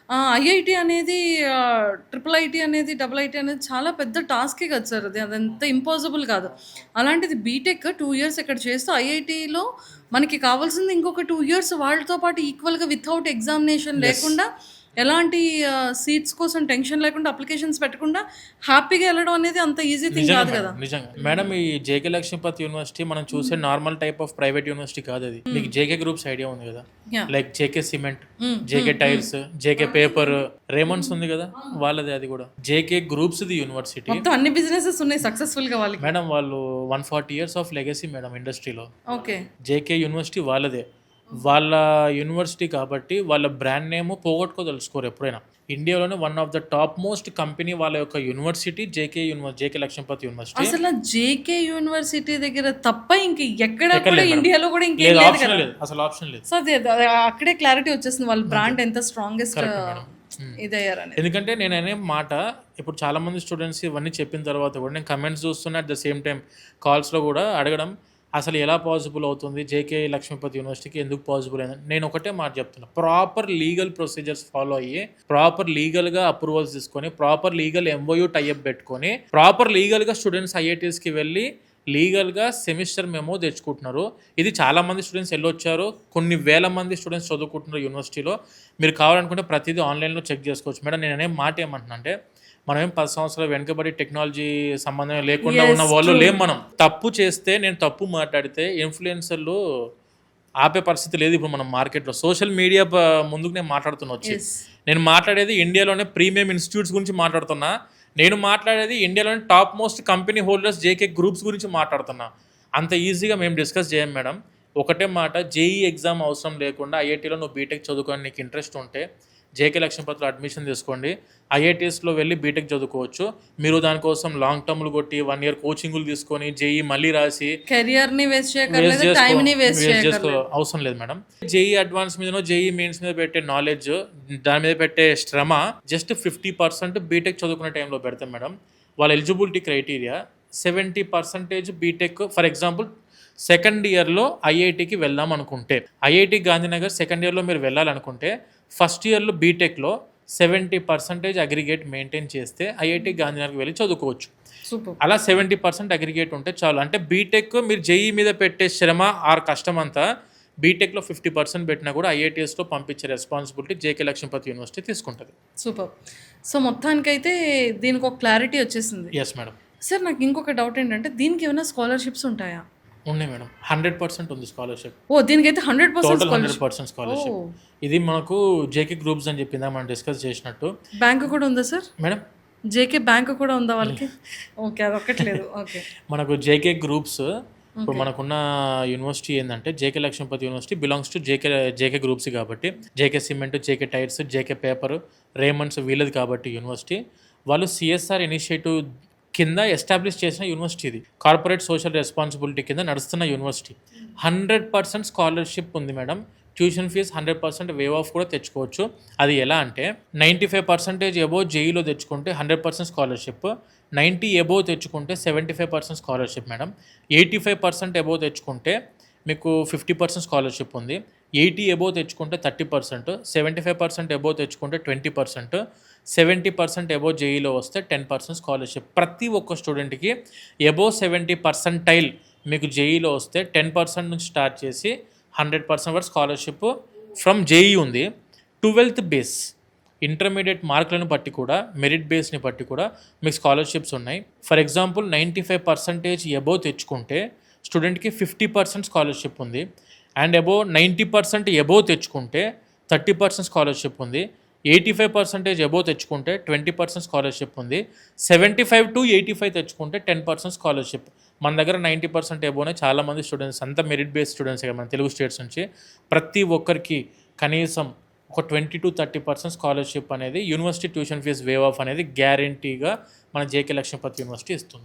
IIT అనేది triple IT అనేది, double IT అనేది చాలా పెద్ద టాస్కే కదా సార్ అది. అదంత ఇంపాసిబుల్ కాదు. అలాంటిది బీటెక్ 2 ఇయర్స్ ఇక్కడ చేస్తూ ఐఐటీలో మనకి కావాల్సింది ఇంకొక 2 ఇయర్స్ వాళ్ళతో పాటు ఈక్వల్‌గా వితౌట్ ఎగ్జామినేషన్ యెస్. లేకుండా ఎలాంటి సీట్స్ కోసం టెన్షన్ లేకుండా అప్లికేషన్స్ పెట్టకుండా హ్యాపీగా వెళ్ళడం అనేది అంత ఈజీ థింగ్ నిజంగా కాదు మేడం, కదా! నిజంగా. మేడం ఈ జేకే లక్ష్మీపతి యూనివర్సిటీ మనం చూసే normal type of private university కాదు అది. మీకు జేకే గ్రూప్స్ ఐడియా ఉంది కదా? Yeah! Like JK cement, JK tiles, JK paper, Raymond's ఉంది కదా వాళ్ళది. అది కూడా జేకే గ్రూప్స్ ది యూనివర్సిటీ. మొత్తం అన్ని బిజినెసెస్ ఉన్నాయి సక్సెస్‌ఫుల్‌గా వాళ్ళకి. మేడం వాళ్ళు 140 ఇయర్స్ ఆఫ్ లెగసీ మేడం ఇండస్ట్రీలో. ఓకే. జేకే యూనివర్సిటీ వాళ్ళదే. వాళ్ళ యూనివర్సిటీ కాబట్టి వాళ్ళ బ్రాండ్ నేమ్ పోగొట్టుకోదలుచుకోరు ఎప్పుడైనా. ఇండియాలోనే one of the top most company వాళ్ళ యొక్క యూనివర్సిటీ జేకే లక్ష్మీపతి యూనివర్సిటీ. అసలు జేకే యూనివర్సిటీ దగ్గర తప్ప ఇంక ఎక్కడ ఎక్కడ కూడా లేదు మేడం. ఇండియాలో కూడా ఇంకేం లేదు, లేదు ఆప్షన్ కదా! లేదు, అసలు ఆప్షన్ లేదు. సో అక్కడే క్లారిటీ వచ్చేసింది వాళ్ళ బ్రాండ్ ఎంత స్ట్రాంగెస్ట్ కరెక్ట్ మేడం. ఇదయ్యారనేది. ఎందుకంటే నేను అనే మాట ఇప్పుడు చాలా మంది స్టూడెంట్స్ ఇవన్నీ చెప్పిన తర్వాత కూడా నేను కమెంట్స్ చూస్తున్నా, అట్ ద సేమ్ టైం కాల్స్లో కూడా అడగడం, అసలు ఎలా పాసిబుల్ అవుతుంది జేకే లక్ష్మీపతి యూనివర్సిటీకి, ఎందుకు పాసిబుల్ అయింది. నేను ఒకటే మాట చెప్తున్నా, ప్రాపర్ లీగల్ ప్రొసీజర్స్ ఫాలో అయ్యి, ప్రాపర్ లీగల్గా అప్రూవల్స్ తీసుకొని, ప్రాపర్ లీగల్ ఎంఓయూ టైఅప్ పెట్టుకొని, ప్రాపర్ లీగల్గా స్టూడెంట్స్ ఐఐటీస్కి వెళ్ళి లీగల్గా సెమిస్టర్ మెమో తెచ్చుకుంటున్నారు. ఇది చాలామంది స్టూడెంట్స్ వెళ్ళొచ్చారు, కొన్ని వేల మంది స్టూడెంట్స్ చదువుకుంటున్నారు యూనివర్సిటీలో. మీరు కావాలనుకుంటే ప్రతిదీ ఆన్లైన్లో చెక్ చేసుకోవచ్చు. మేడం నేను అనే మాట ఏమంటున్నా అంటే, మనం ఏం 10 సంవత్సరాలు వెనకబడి టెక్నాలజీ సంబంధం లేకుండా ఉన్న వాళ్ళు లేం. మనం తప్పు చేస్తే, నేను తప్పు మాట్లాడితే ఇన్ఫ్లుయెన్సర్లు ఆపే పరిస్థితి లేదు ఇప్పుడు మనం మార్కెట్లో. సోషల్ మీడియా ముందుకు నేను మాట్లాడుతున్నా వచ్చి. ఎస్. నేను మాట్లాడేది ఇండియాలోనే ప్రీమియం ఇన్స్టిట్యూట్స్ గురించి మాట్లాడుతున్నా. నేను మాట్లాడేది ఇండియాలోని top most company holders JK groups గురించి మాట్లాడుతున్నా. అంత ఈజీగా మేము డిస్కస్ చేయం మేడం. ఒకటే మాట, జేఈ ఎగ్జామ్ అవసరం లేకుండా ఐఐటీలో నువ్వు బీటెక్ చదువుకొని నీకు ఇంట్రెస్ట్ ఉంటే జేకే లక్ష్మీపతిలో అడ్మిషన్ తీసుకోండి. ఐఐటీస్లో వెళ్ళి బీటెక్ చదువుకోవచ్చు. మీరు దానికోసం లాంగ్ టర్మ్లు కొట్టి 1 ఇయర్ కోచింగ్లు తీసుకొని జేఈ మళ్ళీ రాసి కెరియర్ ని వేస్ట్ చేయకర్లేదు, టైం ని వేస్ట్ చేయకర్లేదు. అవసరం లేదు మేడం. జేఈ అడ్వాన్స్ మీదనో జేఈ మెయిన్స్ మీద పెట్టే నాలెడ్జ్, దాని మీద పెట్టే శ్రమ జస్ట్ 50% బీటెక్ చదువుకునే టైంలో పెడతాం మేడం. వాళ్ళ eligibility criteria 70% BTech. For example second ఇయర్లో ఐఐటీకి వెళ్దాం అనుకుంటే, ఐఐటి గాంధీనగర్ సెకండ్ ఇయర్లో మీరు వెళ్ళాలనుకుంటే, ఫస్ట్ ఇయర్లో బీటెక్లో 70% అగ్రిగేట్ మెయింటైన్ చేస్తే ఐఐటి గాంధీనగర్కి వెళ్ళి చదువుకోవచ్చు. సూపర్. అలా 70% అగ్రిగేట్ ఉంటే చాలు. అంటే బీటెక్ మీరు జేఈ మీద పెట్టే శ్రమ ఆర్ కష్టం అంతా బీటెక్లో 50% పెట్టినా కూడా ఐఐటీఎస్లో పంపించే రెస్పాన్సిబిలిటీ జేకే లక్ష్మీపతి యూనివర్సిటీ తీసుకుంటుంది. సూపర్. సో మొత్తానికైతే దీనికి ఒక క్లారిటీ వచ్చేసింది. Yes madam. సార్ నాకు ఇంకొక డౌట్ ఏంటంటే, దీనికి ఏమైనా స్కాలర్షిప్స్ ఉంటాయా? ఉన్నాయి మేడం, 100% ఉంది స్కాలర్షిప్. ఓ, దీనికైతే 100% టోటల్ స్కాలర్షిప్. 100% స్కాలర్షిప్. ఇది మనకు జేకే గ్రూప్స్ అని చెప్పిందా మనం డిస్కస్ చేసినట్టు. బ్యాంక్ కూడా ఉందా సార్? మేడం జేకే బ్యాంక్ కూడా ఉందా వాళ్ళకి? ఓకే, అదొక్కటి లేదు. ఓకే. మనకు జేకే గ్రూప్స్ ఇప్పుడు మనకున్న యూనివర్సిటీ ఏంటంటే JK Lakshmipati university belongs to JK groups కాబట్టి, JK cement, JK tyres, JK paper, Raymonds వీళ్ళది కాబట్టి యూనివర్సిటీ. వాళ్ళు సిఎస్ఆర్ ఇనిషియేటివ్ కింద ఎస్టాబ్లిష్ చేసిన యూనివర్సిటీ. ఇది కార్పొరేట్ సోషల్ రెస్పాన్సిబిలిటీ కింద నడుస్తున్న యూనివర్సిటీ. 100% స్కాలర్షిప్ ఉంది madam. Tuition fee 100% waive off కూడా తెచ్చుకోవచ్చు. అది ఎలా అంటే 95% ఎబో జేఈలో తెచ్చుకుంటే 100% స్కాలర్షిప్, 90 ఎబో తెచ్చుకుంటే 75% స్కాలర్షిప్ మేడం. 85% ఎబో తెచ్చుకుంటే మీకు 50% స్కాలర్షిప్ ఉంది. 80 ఎబో తెచ్చుకుంటే 30%, 75% ఎబో తెచ్చుకుంటే 20%, 70% ఎబో జేఈలో వస్తే 10% స్కాలర్షిప్. ప్రతి ఒక్క స్టూడెంట్కి ఎబో 70% మీకు జేఈలో వస్తే 10% నుంచి స్టార్ట్ చేసి 100% వరకు స్కాలర్షిప్ ఫ్రమ్ జేఈ ఉంది. 12th బేస్ ఇంటర్మీడియట్ మార్కులను బట్టి కూడా, మెరిట్ బేస్ని బట్టి కూడా మీకు స్కాలర్షిప్స్ ఉన్నాయి. ఫర్ ఎగ్జాంపుల్ 95% ఎబో తెచ్చుకుంటే స్టూడెంట్కి 50% స్కాలర్షిప్ ఉంది. అండ్ అబో 90% ఎబో తెచ్చుకుంటే 30% స్కాలర్షిప్ ఉంది. 85% ఎబో తెచ్చుకుంటే 20% స్కాలర్షిప్ ఉంది. 75 to 85 తెచ్చుకుంటే 10% స్కాలర్షిప్. మన దగ్గర 90% ఎబోనే చాలామంది స్టూడెంట్స్, అంతా మెరిట్ బేస్డ్ స్టూడెంట్స్ మన తెలుగు స్టేట్స్ నుంచి. ప్రతి ఒక్కరికి కనీసం ఒక 20 to 30% స్కాలర్షిప్ అనేది university tuition fee waive off అనేది గ్యారంటీగా మన జేకే లక్ష్మీపతి యూనివర్సిటీ ఇస్తుంది.